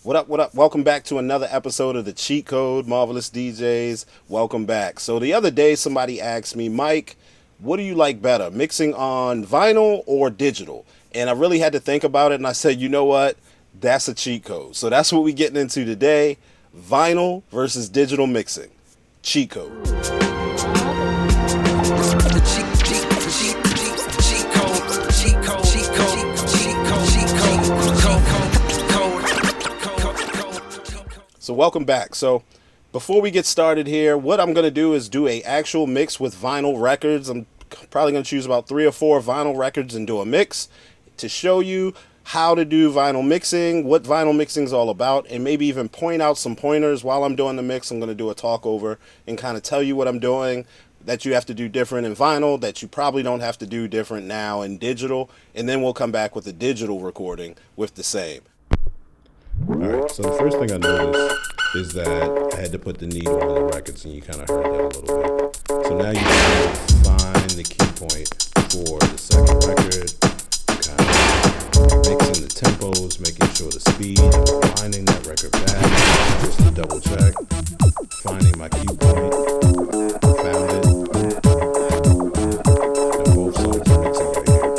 What up, what up? Welcome back to another episode of The Cheat Code, Marvelous DJs. Welcome back. So the other day somebody asked me, Mike, what do you like better, mixing on vinyl or digital? And I really had to think about it, and I said, you know what? That's a cheat code. So that's what we're getting into today, vinyl versus digital mixing. Cheat code. So welcome back. So before we get started here, what I'm going to do is do a actual mix with vinyl records. I'm probably going to choose about 3 or 4 vinyl records and do a mix to show you how to do vinyl mixing, what vinyl mixing is all about, and maybe even point out some pointers while I'm doing the mix. I'm going to do a talk over and kind of tell you what I'm doing that you have to do different in vinyl, that you probably don't have to do different now in digital, and then we'll come back with a digital recording with the same. Alright, so the first thing I noticed is that I had to put the needle on the records, and you kind of heard that a little bit. So now you can find the key point for the second record, kind of mixing the tempos, making sure the speed, and winding that record back, just to double check, finding my key point, found it, and both songs are mixing right here.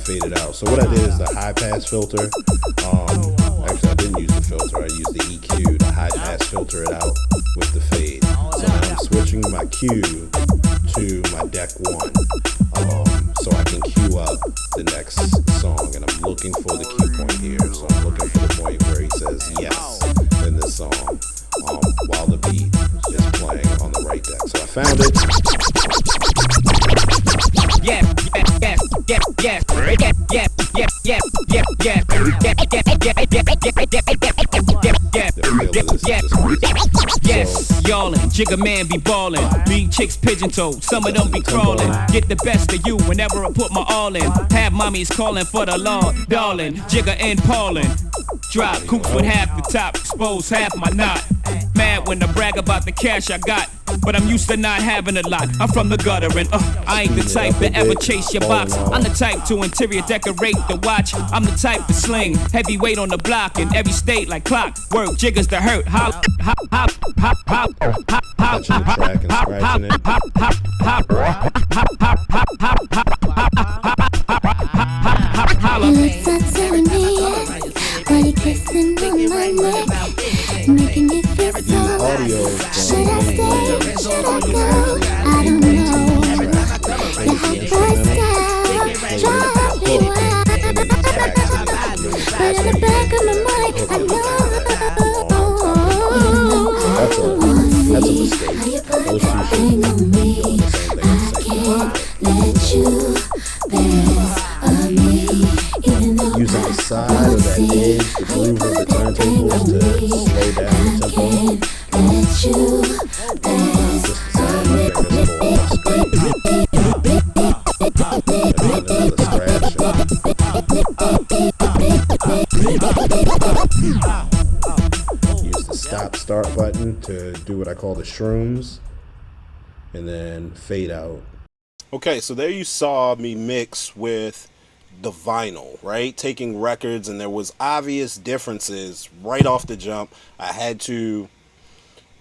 Faded out. So what I did is the high pass filter. Actually, I didn't use the filter. I used the EQ to high pass filter it out with the fade. So now I'm switching my cue to my deck 1, so I can cue up the next song. And I'm looking for the cue point here. So I'm looking for the point where he says yes in this song, while the beat is playing on the right deck. So I found it. Yes, y'allin', Jigga man be ballin', beat chicks pigeon-toed, some of them be crawlin'. Get the best of you whenever I put my all in. Have mommies callin' for the law, darling, Jigga and Paulin'. Drop coops with half the top, expose half my knot. Mad when I brag about the cash I got, but I'm used to not having a lot. I'm from the gutter and I ain't the type to ever chase your box. I'm the type to interior decorate the watch. I'm the type to sling heavyweight on the block in every state like clock. Work jiggers to hurt. Hop, hop, hop, hop, hop, hop, hop, Touching the track and scratching it. hop, hop, hop, hop, hop, hop, hop, holla. Looks like serenade, body kissing on my neck, making me feel so. Audio Should I stay? Should I go? I don't know. Your hot first style drives me wild, but in the back of my mind, I know. That's a mistake. Those two should On me, I can't let you pass on me, even though using the side of that edge, the groove of the turntables to slow down the tempo. let you pass on me. Use the stop-start button to do what I call the shrooms, and then fade out. Okay, so there you saw me mix with the vinyl, right? Taking records, and there was obvious differences right off the jump. I had to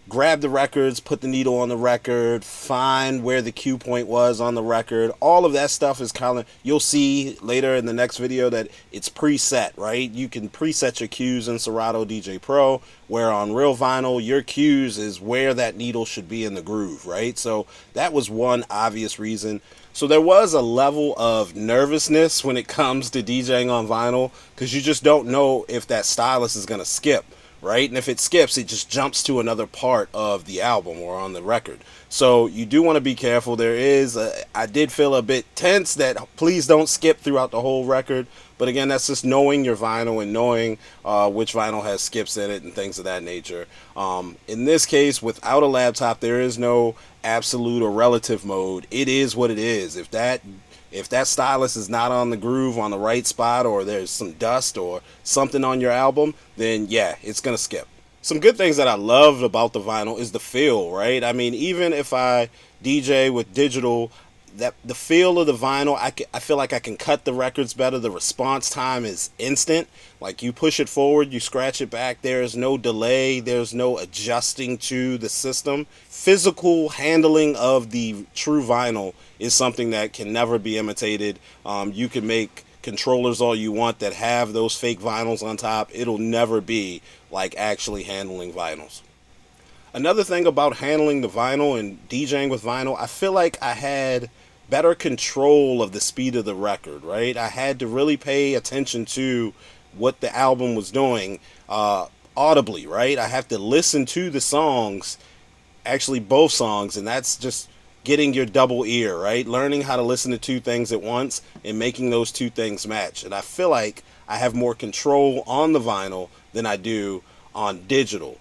grab the records, put the needle on the record, find where the cue point was on the record. All of that stuff is kind of, you'll see later in the next video that it's preset, right? You can preset your cues in Serato DJ Pro, where on real vinyl, your cues is where that needle should be in the groove, right? So that was one obvious reason. So there was a level of nervousness when it comes to DJing on vinyl, because you just don't know if that stylus is going to skip, right? And if it skips, it just jumps to another part of the album or on the record. So you do want to be careful. I did feel a bit tense that please don't skip throughout the whole record. But again, that's just knowing your vinyl and knowing which vinyl has skips in it and things of that nature. In this case, without a laptop, there is no absolute or relative mode. It is what it is. If that stylus is not on the groove on the right spot, or there's some dust or something on your album, then yeah, it's gonna skip. Some good things that I loved about the vinyl is the feel, right? I mean, even if I DJ with digital, that the feel of the vinyl, I feel like I can cut the records better. The response time is instant. Like, you push it forward, you scratch it back. There's no delay. There's no adjusting to the system. Physical handling of the true vinyl is something that can never be imitated. You can make controllers all you want that have those fake vinyls on top. It'll never be like actually handling vinyls. Another thing about handling the vinyl and DJing with vinyl, I feel like I had better control of the speed of the record, right? I had to really pay attention to what the album was doing audibly, right? I have to listen to the songs, actually both songs, and that's just getting your double ear, right? Learning how to listen to two things at once and making those two things match. And I feel like I have more control on the vinyl than I do on digital.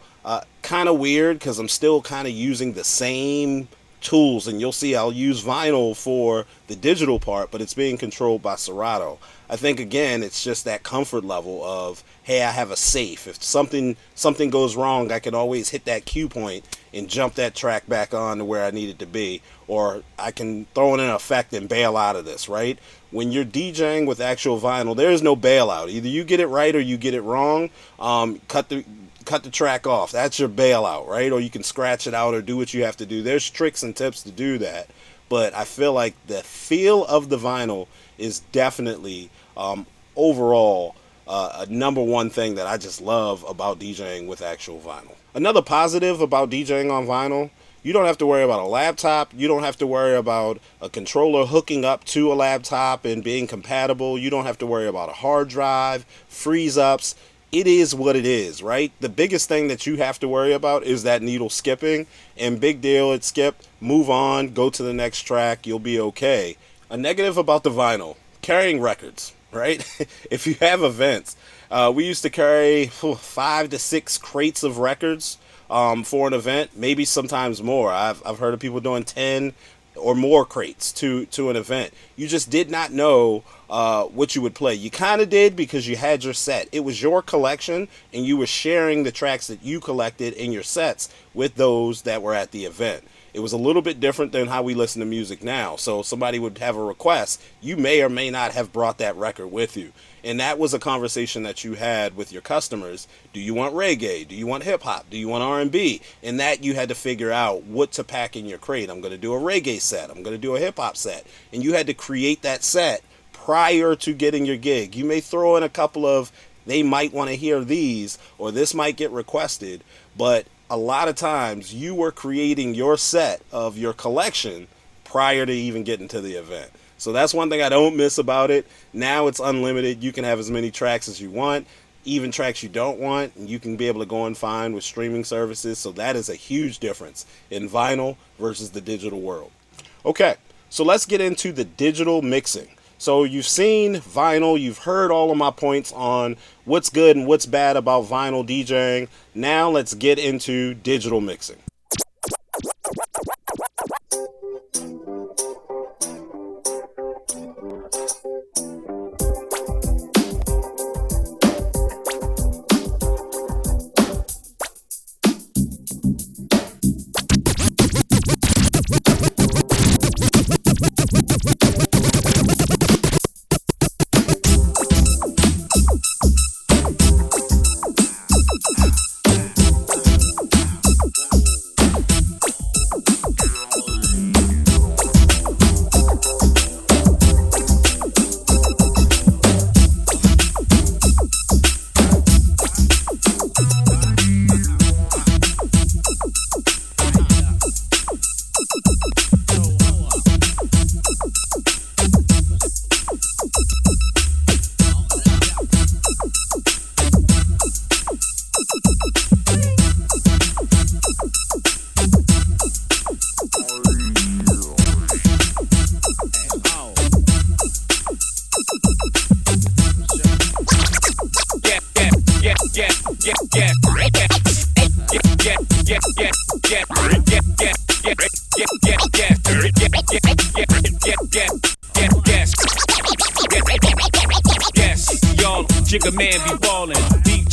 Kind of weird because I'm still kind of using the same tools, and you'll see I'll use vinyl for the digital part, but it's being controlled by Serato. I think, again, it's just that comfort level of, hey, I have a safe. If something goes wrong, I can always hit that cue point and jump that track back on to where I need it to be, or I can throw in an effect and bail out of this, right? When you're DJing with actual vinyl, there is no bailout. Either you get it right or you get it wrong. Cut the track off. That's your bailout, right? Or you can scratch it out or do what you have to do. There's tricks and tips to do that. But I feel like the feel of the vinyl is definitely overall a number one thing that I just love about DJing with actual vinyl. Another positive about DJing on vinyl, you don't have to worry about a laptop. You don't have to worry about a controller hooking up to a laptop and being compatible. You don't have to worry about a hard drive, freeze-ups. It is what it is, right? The biggest thing that you have to worry about is that needle skipping, and big deal, it skipped, move on, go to the next track, you'll be okay. A negative about the vinyl, carrying records, right? If you have events, we used to carry 5 to 6 crates of records for an event, maybe sometimes more. I've heard of people doing 10 or more crates to an event. You just did not know what you would play. You kind of did because you had your set. It was your collection, and you were sharing the tracks that you collected in your sets with those that were at the event. It was a little bit different than how we listen to music now. So somebody would have a request. You may or may not have brought that record with you. And that was a conversation that you had with your customers. Do you want reggae? Do you want hip hop? Do you want R&B? And that you had to figure out what to pack in your crate. I'm going to do a reggae set. I'm going to do a hip hop set. And you had to create that set prior to getting your gig. You may throw in a couple of, they might want to hear these, or this might get requested, but a lot of times you were creating your set of your collection prior to even getting to the event. So that's one thing I don't miss about it. Now it's unlimited. You can have as many tracks as you want, even tracks you don't want, and you can be able to go and find with streaming services. So that is a huge difference in vinyl versus the digital world. Okay, so let's get into the digital mixing. So you've seen vinyl, you've heard all of my points on what's good and what's bad about vinyl DJing. Now let's get into digital mixing.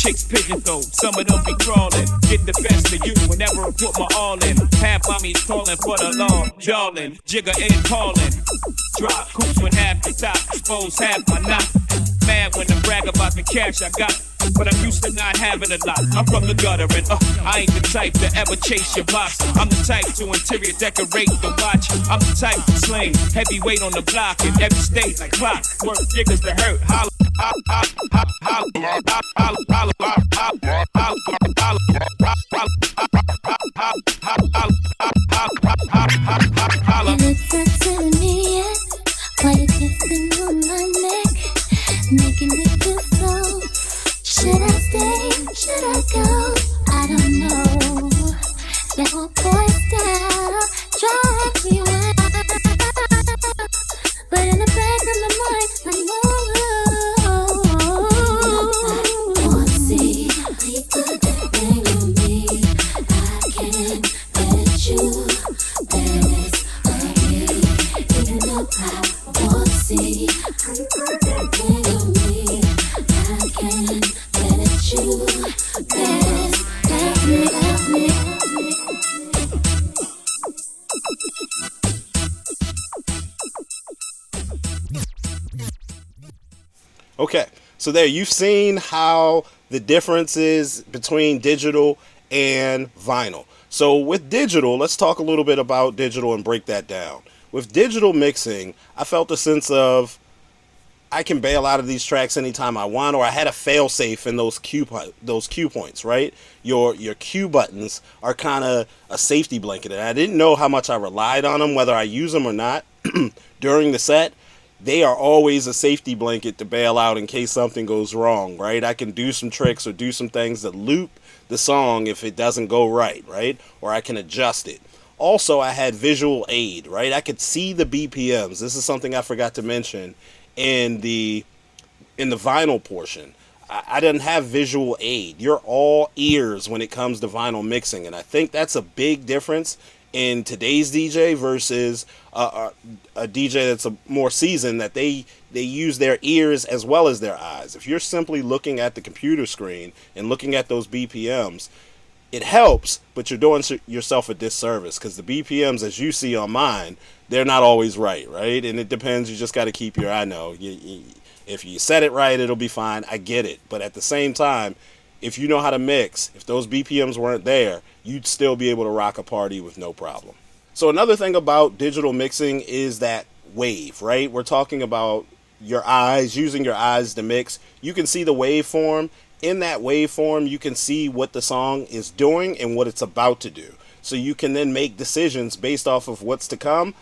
chicks pigeon-toed, some of them be crawling. Get the best of you whenever I put my all in. Half mommies calling for the law, yawling, jigger and calling. Drop coops with half the top, expose half my knot. Mad when I brag about the cash I got, but I'm used to not having a lot. I'm from the gutter and I ain't the type to ever chase your box. I'm the type to interior decorate the watch. I'm the type to sling heavyweight on the block in every state like clock. Work niggas to hurt. Holla. And it's a tyranny, why you kissing on my neck, making me feel so. Should I stay? Should I go? I don't know. That whole boy style drives me wild, but in the back of my mind, I know. Want to see how you put that thing on me? I can't let you. There's even though I want to see how you put that thing on me, I can't let you. That's me. Okay, so there you've seen how the difference is between digital and vinyl. So with digital, let's talk a little bit about digital and break that down. With digital mixing, I felt a sense of I can bail out of these tracks anytime I want, or I had a fail-safe in those cue points, right? Your cue buttons are kind of a safety blanket, and I didn't know how much I relied on them, whether I use them or not during the set. They are always a safety blanket to bail out in case something goes wrong, right? I can do some tricks or do some things that loop the song if it doesn't go right? Or I can adjust it. Also, I had visual aid, right? I could see the BPMs. This is something I forgot to mention in the vinyl portion. I didn't have visual aid. You're all ears when it comes to vinyl mixing, and I think that's a big difference in today's DJ versus a DJ that's a more seasoned, that they use their ears as well as their eyes. If you're simply looking at the computer screen and looking at those BPMs, it helps, but you're doing yourself a disservice, because the BPMs, as you see on mine, they're not always right? And it depends. You just got to keep your eye. Know. If you set it right, it'll be fine. I get it. But at the same time, if you know how to mix, if those BPMs weren't there, you'd still be able to rock a party with no problem. So another thing about digital mixing is that wave, right? We're talking about your eyes, using your eyes to mix. You can see the waveform. In that waveform, you can see what the song is doing and what it's about to do. So you can then make decisions based off of what's to come.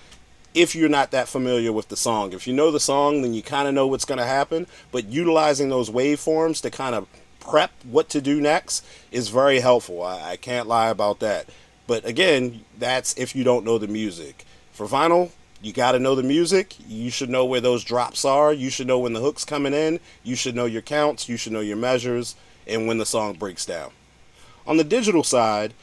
If you're not that familiar with the song, if you know the song, then you kind of know what's going to happen. But utilizing those waveforms to kind of prep what to do next is very helpful. I can't lie about that. But again, that's if you don't know the music. For vinyl, you got to know the music. You should know where those drops are. You should know when the hook's coming in. You should know your counts. You should know your measures and when the song breaks down. On the digital side,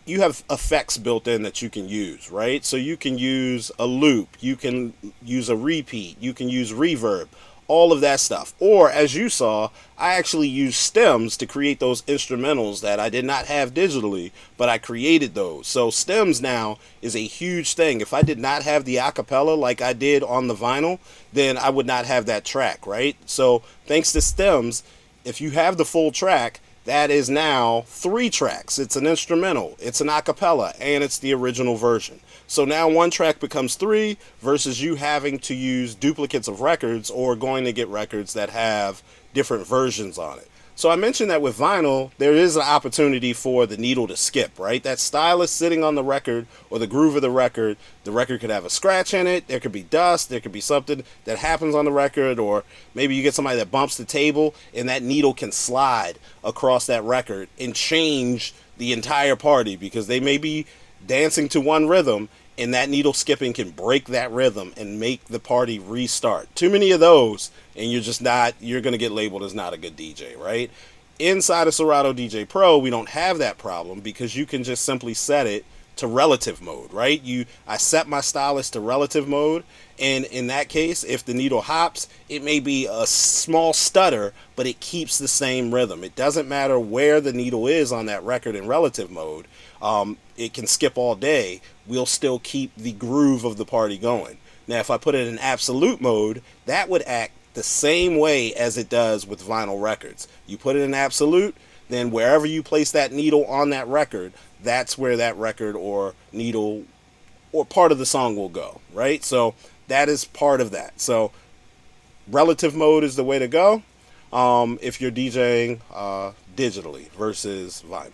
you have effects built in that you can use, right? So you can use a loop, you can use a repeat, you can use reverb, all of that stuff. Or as you saw, I actually used stems to create those instrumentals that I did not have digitally, but I created those. So stems now is a huge thing. If I did not have the acapella like I did on the vinyl, then I would not have that track, right? So thanks to stems, if you have the full track, that is now 3 tracks. It's an instrumental, it's an acapella, and it's the original version. So now one track becomes 3 versus you having to use duplicates of records or going to get records that have different versions on it. So I mentioned that with vinyl, there is an opportunity for the needle to skip, right? That style is sitting on the record or the groove of the record. The record could have a scratch in it. There could be dust. There could be something that happens on the record, or maybe you get somebody that bumps the table and that needle can slide across that record and change the entire party because they may be dancing to one rhythm and that needle skipping can break that rhythm and make the party restart. Too many of those, and you're going to get labeled as not a good DJ, right? Inside of Serato DJ Pro, we don't have that problem because you can just simply set it to relative mode, right? I set my stylus to relative mode, and in that case, if the needle hops, it may be a small stutter, but it keeps the same rhythm. It doesn't matter where the needle is on that record in relative mode. It can skip all day. We'll still keep the groove of the party going. Now, if I put it in absolute mode, that would act the same way as it does with vinyl records. You put it in absolute, then wherever you place that needle on that record, that's where that record or needle or part of the song will go, right? So that is part of that. So relative mode is the way to go if you're DJing digitally versus vinyl.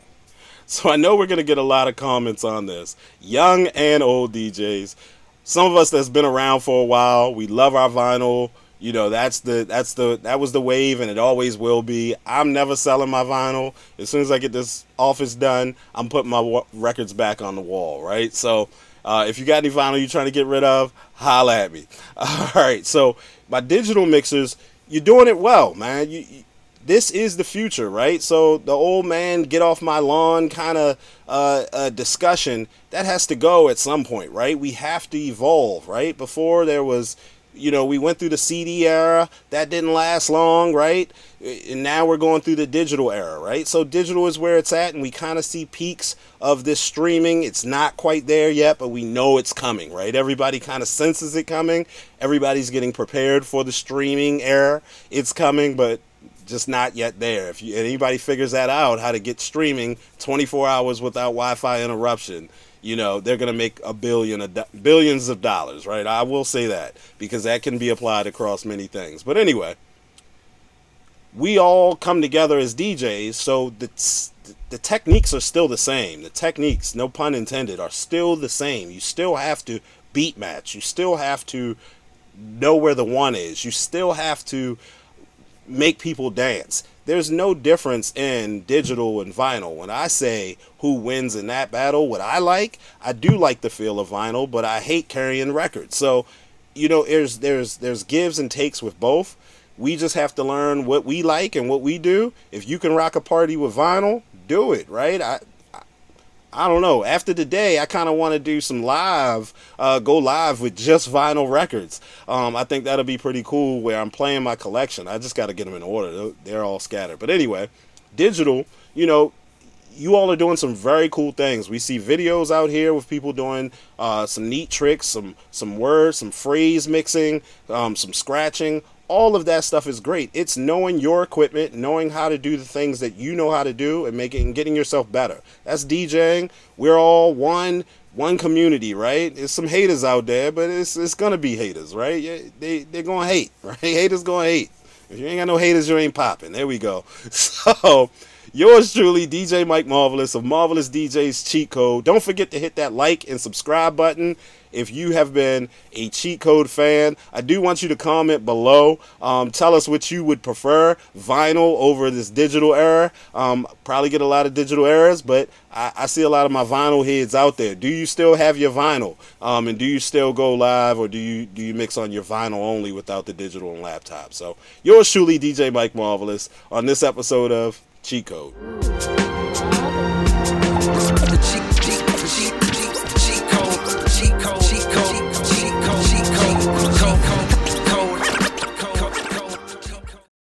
So I know we're going to get a lot of comments on this. Young and old DJs. Some of us that's been around for a while, we love our vinyl. You know, that was the wave, and it always will be. I'm never selling my vinyl. As soon as I get this office done, I'm putting my records back on the wall, right? So if you got any vinyl you're trying to get rid of, holla at me. All right, so my digital mixers, you're doing it well, man. This is the future, right? So the old man get off my lawn kind of discussion, that has to go at some point, right? We have to evolve, right? Before there was, we went through the CD era. That didn't last long, right? And now we're going through the digital era, right? So digital is where it's at, and we kind of see peaks of this streaming. It's not quite there yet, but we know it's coming, right? Everybody kind of senses it coming. Everybody's getting prepared for the streaming era. It's coming, but just not yet there. If anybody figures that out, how to get streaming 24 hours without Wi-Fi interruption, they're going to make billions of dollars, right? I will say that, because that can be applied across many things. But anyway, we all come together as DJs, so the techniques are still the same. The techniques, no pun intended, are still the same. You still have to beat match. You still have to know where the one is. You still have to make people dance. There's no difference in digital and vinyl. When I say who wins in that battle, what I do like the feel of vinyl, but I hate carrying records. So, there's gives and takes with both. We just have to learn what we like and what we do. If you can rock a party with vinyl, do it, right? I don't know. After today, I kind of want to do some go live with just vinyl records. I think that'll be pretty cool, where I'm playing my collection. I just got to get them in order. They're all scattered. But anyway, digital, you all are doing some very cool things. We see videos out here with people doing some neat tricks, some words, some phrase mixing, some scratching. All of that stuff is great. It's knowing your equipment, knowing how to do the things that you know how to do, and getting yourself better. That's DJing. We're all one community, right? There's some haters out there, but it's gonna be haters, right? They're gonna hate, right? Haters gonna hate. If you ain't got no haters, you ain't popping. There we go. So, yours truly, DJ Mike Marvelous of Marvelous DJs Cheat Code. Don't forget to hit that like and subscribe button if you have been a Cheat Code fan. I do want you to comment below. Tell us what you would prefer, vinyl over this digital era. Probably get a lot of digital errors, but I see a lot of my vinyl heads out there. Do you still have your vinyl? And do you still go live, or do you mix on your vinyl only without the digital and laptop? So yours truly, DJ Mike Marvelous, on this episode of Cheat Code.